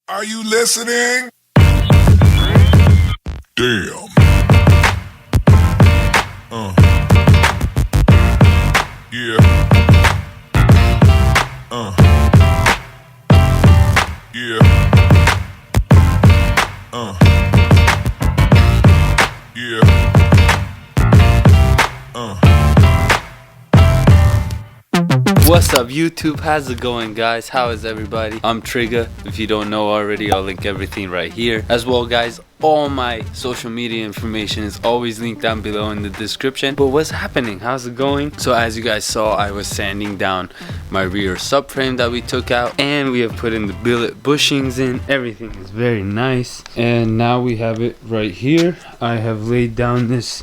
Are you listening? Damn. Yeah. Yeah. Yeah. What's up YouTube? How's it going, guys? How is everybody? I'm Trigga. If you don't know already, I'll link everything right here. As well, guys, all my social media information is always linked down below in the description. But what's happening? How's it going? So as you guys saw, I was sanding down my rear subframe that we took out, and we have put in the billet bushings in. Everything is very nice, and now we have it right here. I have laid down this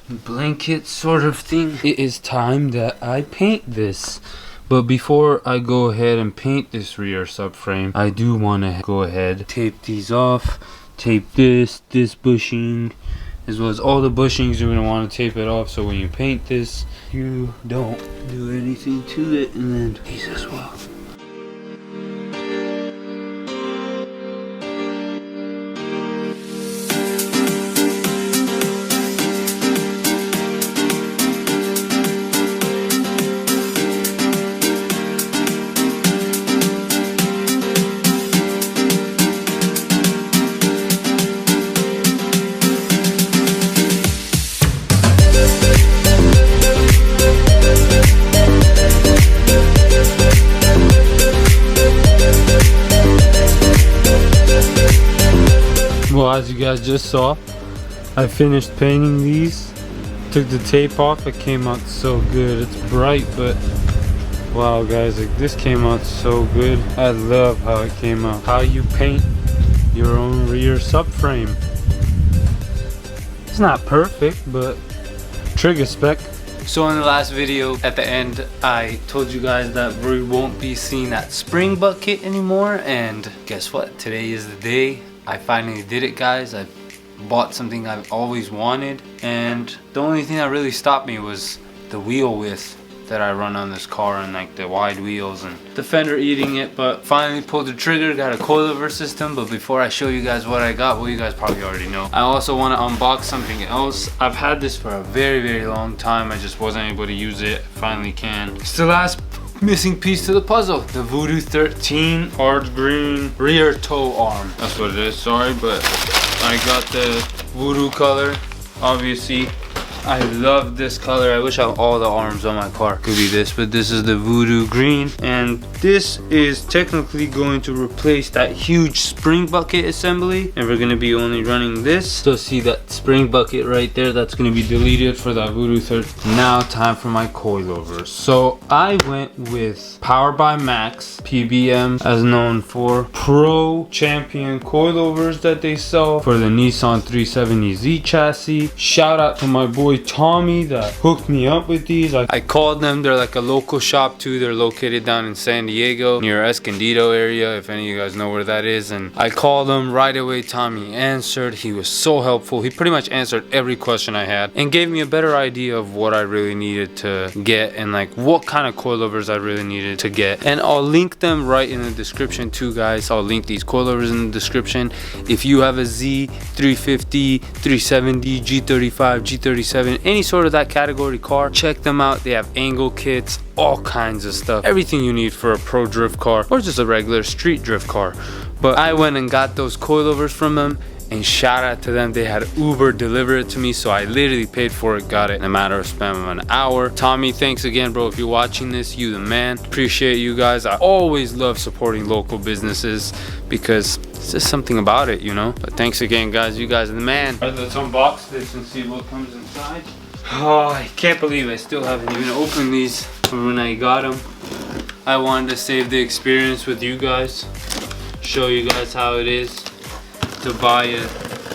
blanket sort of thing. It is time that I paint this, but before I go ahead and paint this rear subframe, I do want to go ahead, tape these off, tape this bushing, as well as all the bushings. You're going to want to tape it off so when you paint this, you don't do anything to it. And then these as well. Well, as you guys just saw, I finished painting these, took the tape off. It came out so good. It's bright, but wow, guys, like, this came out so good. I love how it came out. How you paint your own rear subframe. It's not perfect, but Trigga spec. So in the last video at the end, I told you guys that we won't be seeing that spring bucket anymore, and guess what? Today is the day. I finally did it, guys. I bought something I've always wanted, and the only thing that really stopped me was the wheel width that I run on this car, and like the wide wheels and the fender eating it. But finally pulled the trigger, got a coilover system. But before I show you guys what I got, well, you guys probably already know, I also want to unbox something else. I've had this for a very long time. I just wasn't able to use it. Finally can. It's the last missing piece to the puzzle, the Voodoo13 hard green rear toe arm. That's what it is, sorry, but I got the Voodoo color. Obviously I love this color. I wish all the arms on my car could be this, but this is the Voodoo green, and this is technically going to replace that huge spring bucket assembly, and we're going to be only running this. So see that spring bucket right there, that's going to be deleted for that Voodoo13. Now time for my coilovers. So I went with Power by Max PBM, as known for Pro Champion coilovers that they sell for the Nissan 370Z chassis. Shout out to my boy Tommy that hooked me up with these. I called them. They're like a local shop too. They're located down in San Diego near Escondido area, if any of you guys know where that is. And I called them right away. Tommy answered. He was so helpful. He pretty much answered every question I had and gave me a better idea of what I really needed to get and like what kind of coilovers I really needed to get. And I'll link them right in the description too, guys. I'll link these coilovers in the description. If you have a Z350, 370, G35, G37, any sort of that category car, check them out. They have angle kits, all kinds of stuff, everything you need for a pro drift car or just a regular street drift car. But I went and got those coilovers from them, and shout out to them. They had Uber deliver it to me, so I literally paid for it, got it in a matter of span of an hour. Tommy, thanks again, bro. If you're watching this, you the man. Appreciate you guys. I always love supporting local businesses because it's just something about it, you know. But thanks again, guys. You guys are the man. All right, let's unbox this and see what comes inside. Oh, I can't believe I still haven't even opened these from when I got them. I wanted to save the experience with you guys, show you guys how it is to buy a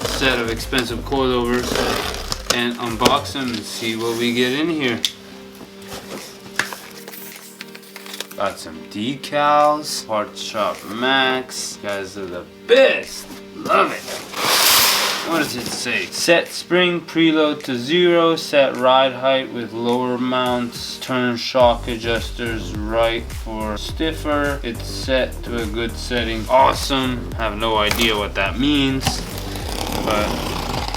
set of expensive coilovers and unbox them and see what we get in here. Got some decals, Part Shop Max. You guys are the best. Love it. What does it say? Set spring preload to 0, set ride height with lower mounts, turn shock adjusters right for stiffer. It's set to a good setting. Awesome. Have no idea what that means, but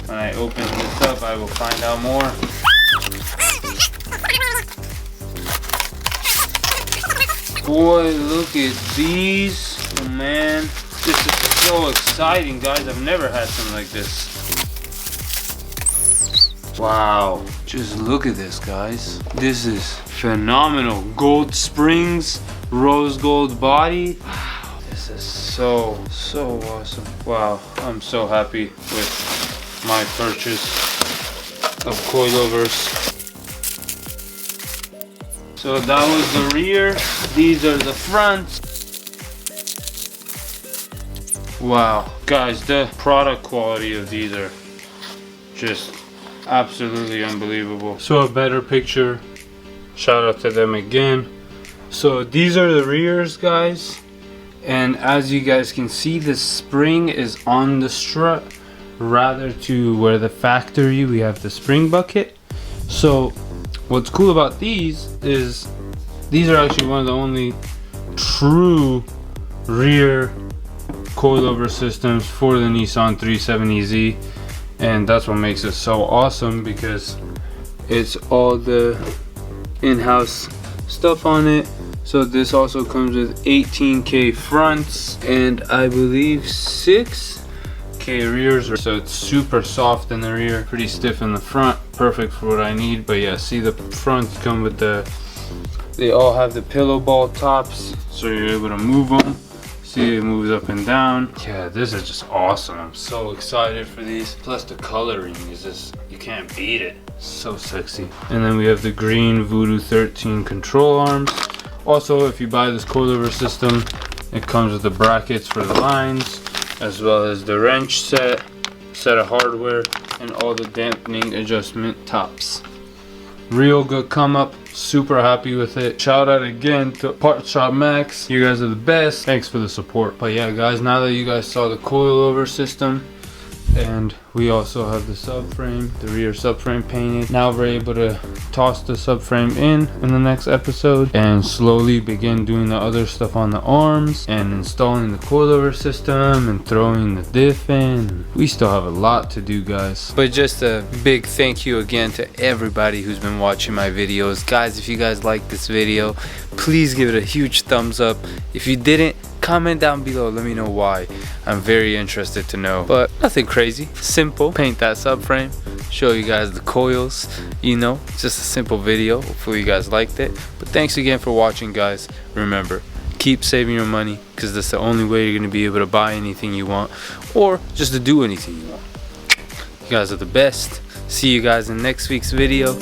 when I open this up I will find out more. Boy, look at these. Oh man, this is so exciting, guys. I've never had something like this. Wow, just look at this, guys. This is phenomenal. Gold springs, rose gold body. Wow, this is so awesome. Wow, I'm so happy with my purchase of coilovers. So that was the rear. These are the fronts. Wow, guys, the product quality of these are just absolutely unbelievable. So a better picture. Shout out to them again. So these are the rears, guys. And as you guys can see, the spring is on the strut rather to where the factory we have the spring bucket. So what's cool about these is these are actually one of the only true rear coilover systems for the Nissan 370Z, and that's what makes it so awesome, because it's all the in-house stuff on it. So this also comes with 18K fronts and I believe 6K rears, so it's super soft in the rear, pretty stiff in the front, perfect for what I need. But yeah, see, the fronts come with they all have the pillow ball tops, so you're able to move them. See, it moves up and down. Yeah, this is just awesome. I'm so excited for these. Plus the coloring is just, you can't beat it. So sexy. And then we have the green Voodoo13 control arms. Also, if you buy this coilover system, it comes with the brackets for the lines, as well as the wrench set of hardware, and all the dampening adjustment tops. Real good come up, super happy with it. Shout out again to Part Shop Max, you guys are the best. Thanks for the support. But yeah, guys, now that you guys saw the coilover system, and we also have the subframe, the rear subframe painted. Now we're able to toss the subframe in the next episode and slowly begin doing the other stuff on the arms and installing the coilover system and throwing the diff in. We still have a lot to do, guys. But just a big thank you again to everybody who's been watching my videos. Guys, if you guys like this video, please give it a huge thumbs up. If you didn't, comment down below, let me know why. I'm very interested to know. But nothing crazy, simple. Paint that subframe, show you guys the coils, you know, it's just a simple video. Hopefully you guys liked it. But thanks again for watching, guys. Remember, keep saving your money, because that's the only way you're going to be able to buy anything you want, or just to do anything you want. You guys are the best. See you guys in next week's video.